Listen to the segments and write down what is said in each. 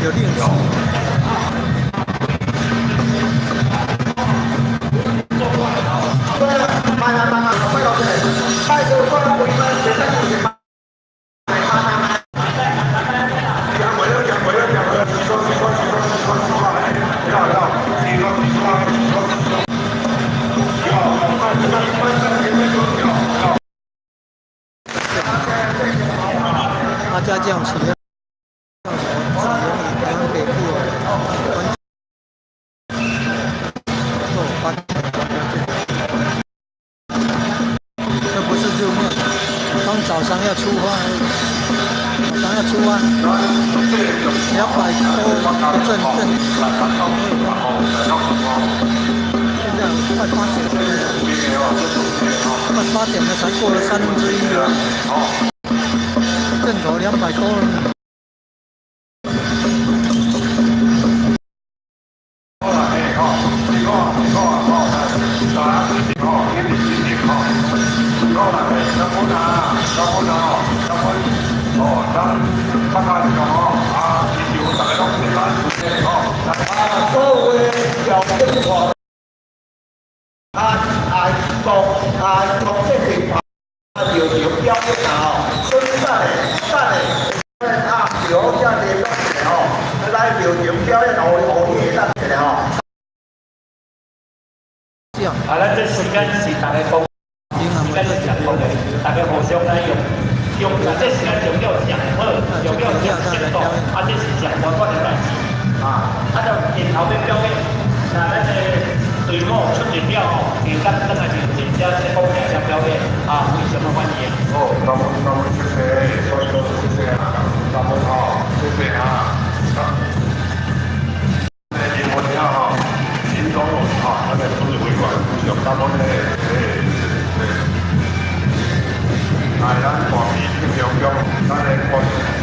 有另外。大家这样企业。早上要出发，200多个镇，现在快8点了，才过了1/3了，镇头200多人。咱这时间是大家公，时间是讲好的，大家互相来用这时间重要讲好，重要讲行动，这是上关键的代志。就然后要表演，那咱的队伍出阵了吼，其咱等下就真正这方面来表演非常的欢迎。感恩谢谢，所有谢谢感恩谢谢英文新中文咱的都是委员非常感恩咱大批听众咱的观众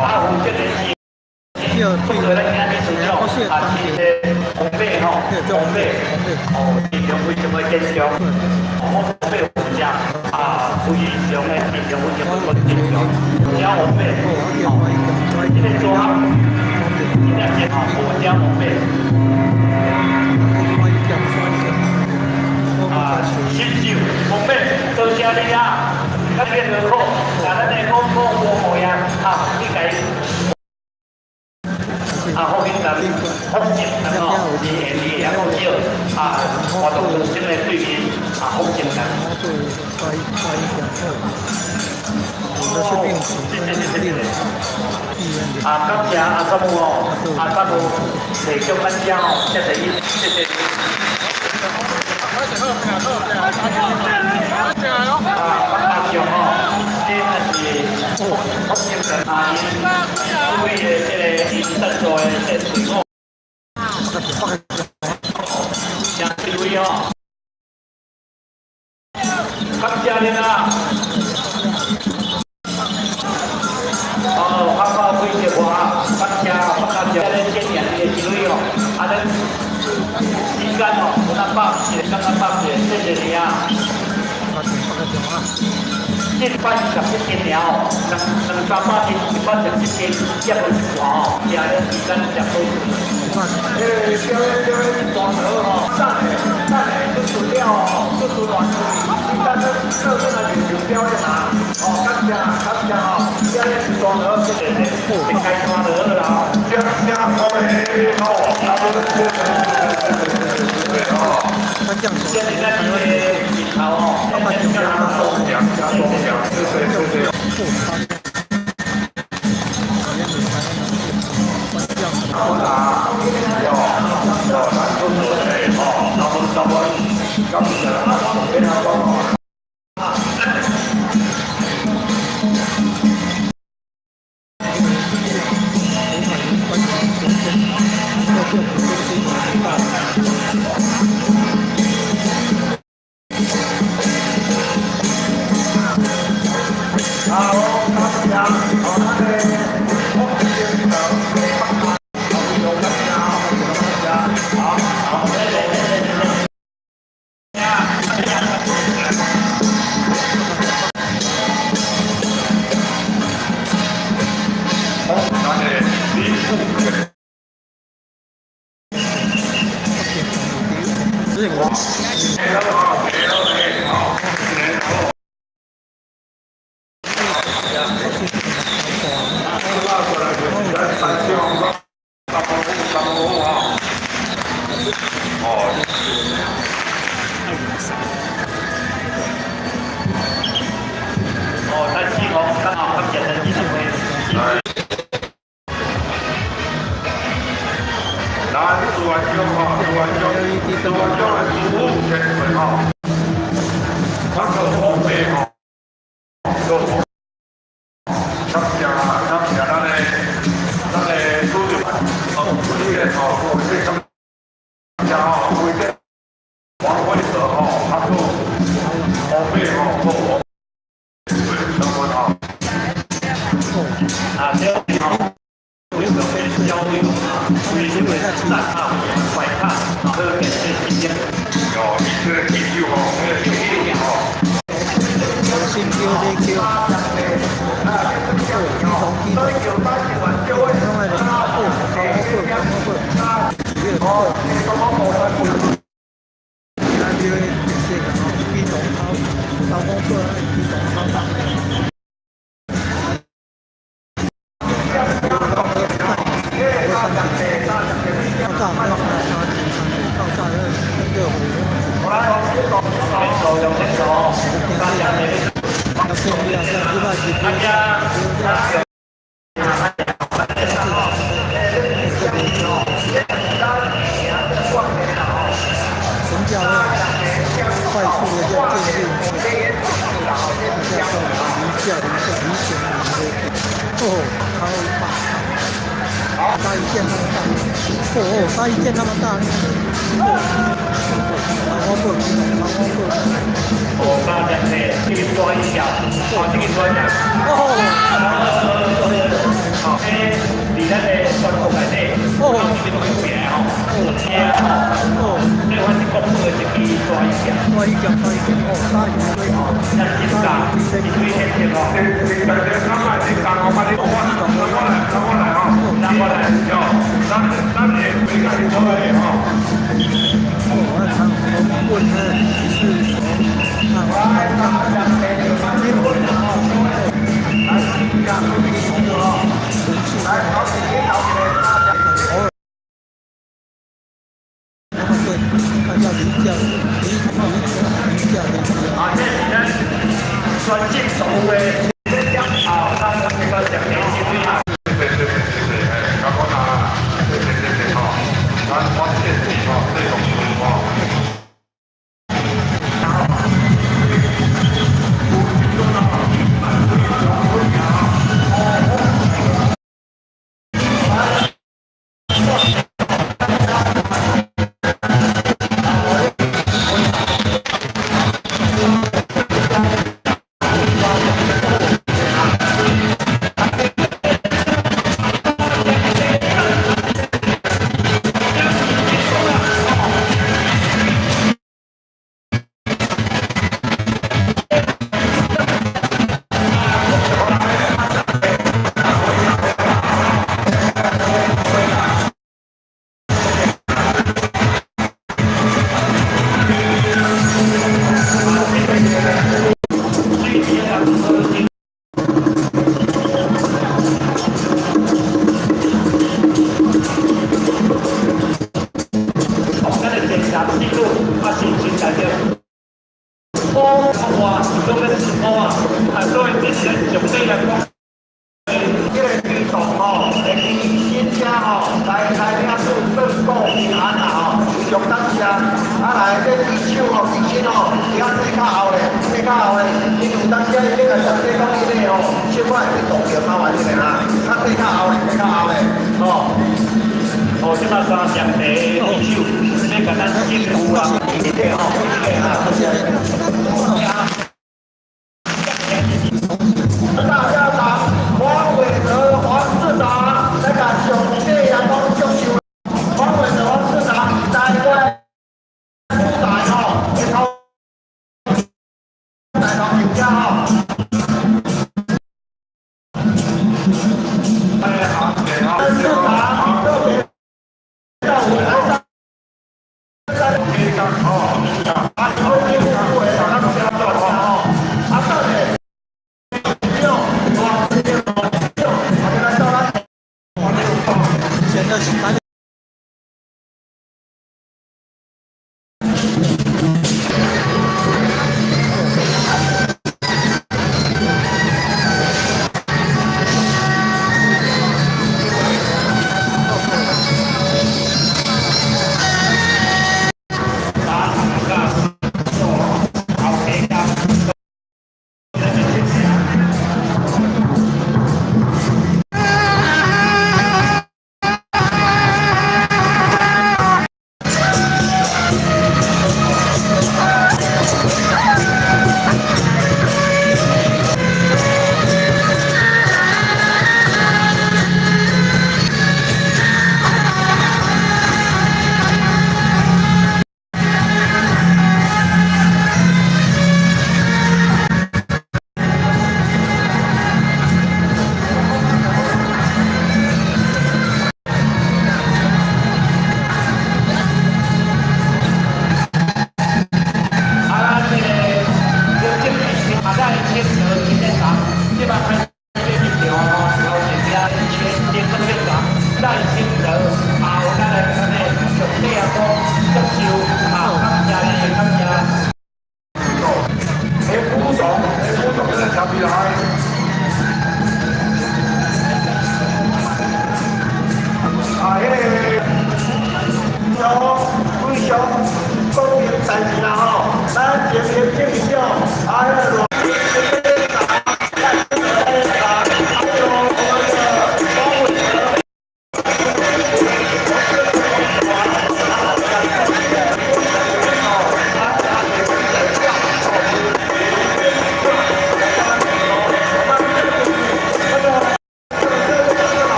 啊，有这个是。叫对人，好些当地，红贝吼，红贝，哦，非常非常的坚强，红贝有家啊，非常的非常非常的坚强，加红贝，哦，这个做好，这样子啊，我加红贝，啊，新酒红贝，多谢你啊，那边的好，咱那个我呀，啊，你改。啊，后面咱们后面然后你然后就啊，活动中心的对面啊，后面咱。啊，感谢阿三木哦，阿三木提供咱家哦，谢谢你，谢谢你。啊，阿强哦，这是后面咱啊，因为这个伊赞助的这水果。谢谢位哦，感谢您啊！哦，发挥结果啊，感谢咱今年的几位哦，啊，咱时间哦，有咱放，也刚刚放些，谢谢你啊！这班11天了，两三百天，一班11天，也不是哦，也是时间也不是。大河哦，咱就除了哦，就除了你看这这真的就表演啊，哦，感谢哦，表演是大河，这个是开大河啦，加好嘞，好，现在在那个镜头哦，他一见他们大，我刚才这个抓一下，这个抓一下，哦。吼，会给新家吼来领取更过平安啦吼，上当家来这举手吼，举手吼，你看最较后咧，最较后咧，因为当家伊咧个上帝讲伊咧吼，小可会动摇麻烦你啦，最较后咧，最较后咧，吼。即摆三上地举手，要甲咱辛苦啊，一个吼，大家长黄伟哲黄市长来甲上帝阳光祝寿，黄伟哲黄市长在位副大吼，去头大头有家吼。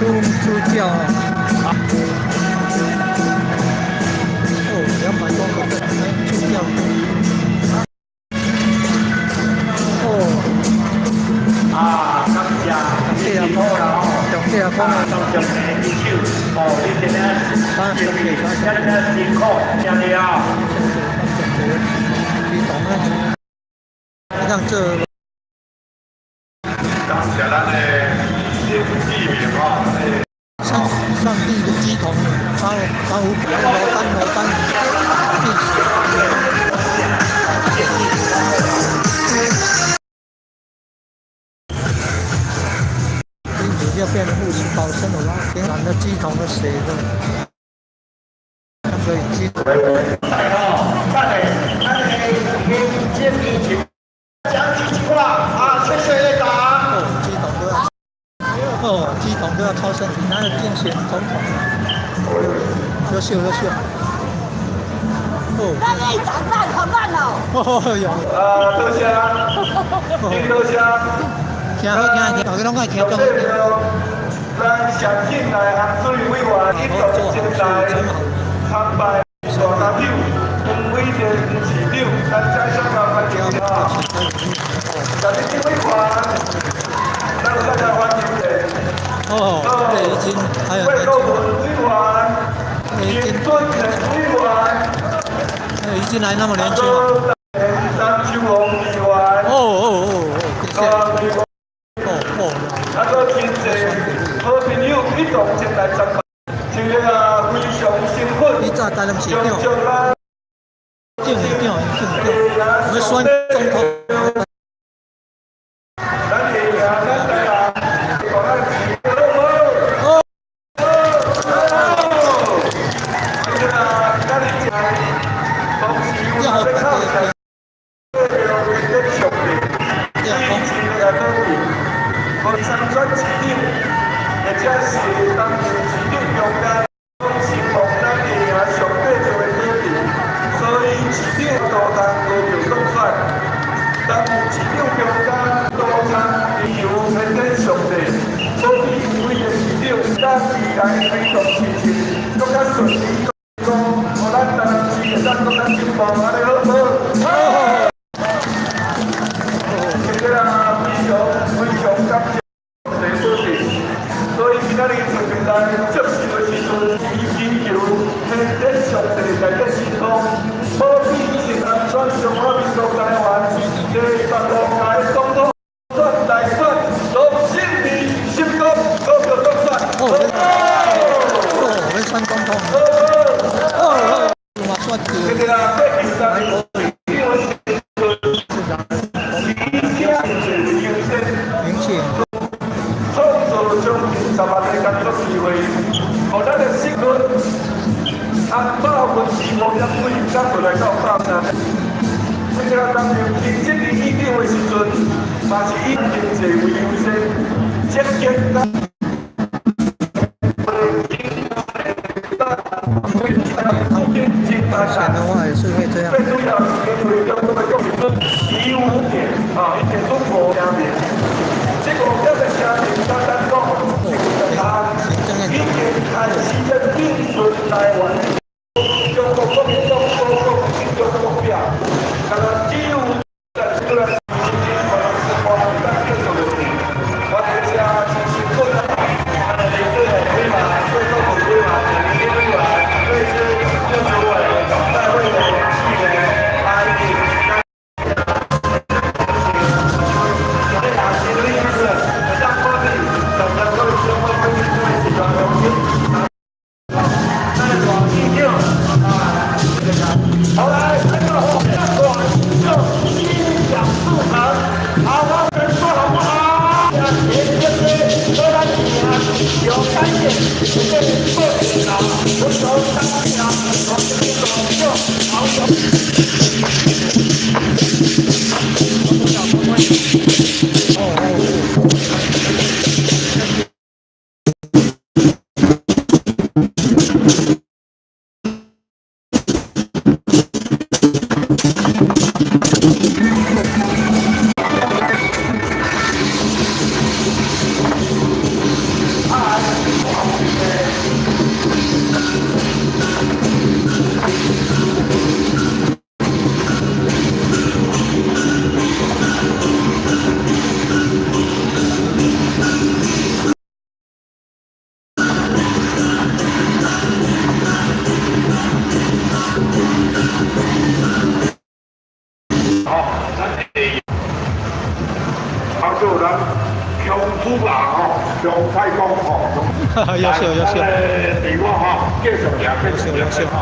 出教200多个出教感謝好啦吼，感謝講啊，感謝你舉手，你今日辛苦，謝你啊。讓這感謝咱的地名啊，上帝的乩童，把羅丹，要变护持保身的啦，天然的乩童的血的，所以其实。鸡桶都要超身体，拿着竞选总统，优秀。那个长烂好烂哦。有。多谢啊，多谢。听好，大家拢爱听。咱上进来行水委员，一同前来参拜大大表，黄伟田市长，咱在香港欢迎啊！大家委员，咱大家欢迎的。对，已经还有魏国文委员，金尊田委员，已经来那么年轻了。张秋龙委员，啊，个真侪好朋友一同前来参拜，今日啊非常兴奋。你早台南市长，竞选我们选总统。钱的话也是会这样。最重要的是为了我们用15点啊，一点中国家庭，结果这个家庭单单讲，他一点开始的并存台湾，中国国民党中国目标，那么15在这个。优秀。题目哈，介绍两份优秀哈。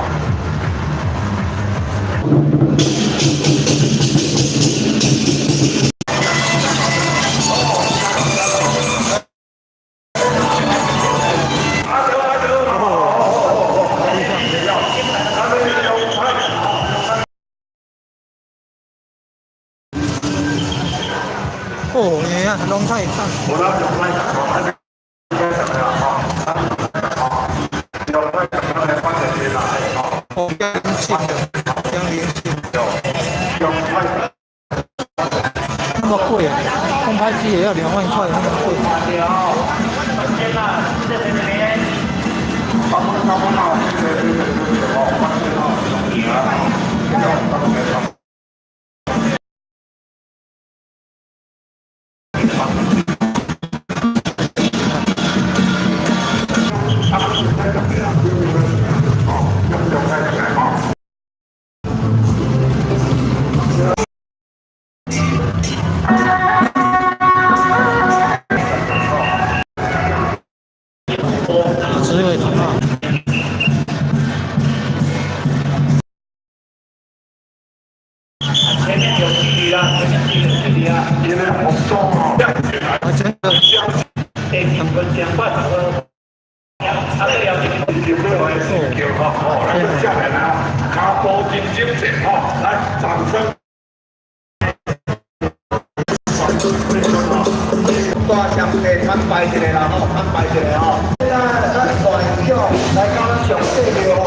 哦，哎呀，龙太棒！我那龙太棒，应该怎么样啊？龙太棒来放在这来啊。哦，阳性的，阳灵性。龙太那么贵啊！空拍机也要2万块，那么贵。天哪，这边。差不多，职位同啊。前面有距离啦，前面有距离啊，因为我重哦，我真的电梯跟相关的，这要紧。今天我是叫哦，来个下来啦，卡波金精神哦，来掌声。大上地参拜一下啦，吼，参拜一下吼。现在咱大英雄来到咱上帝庙吼。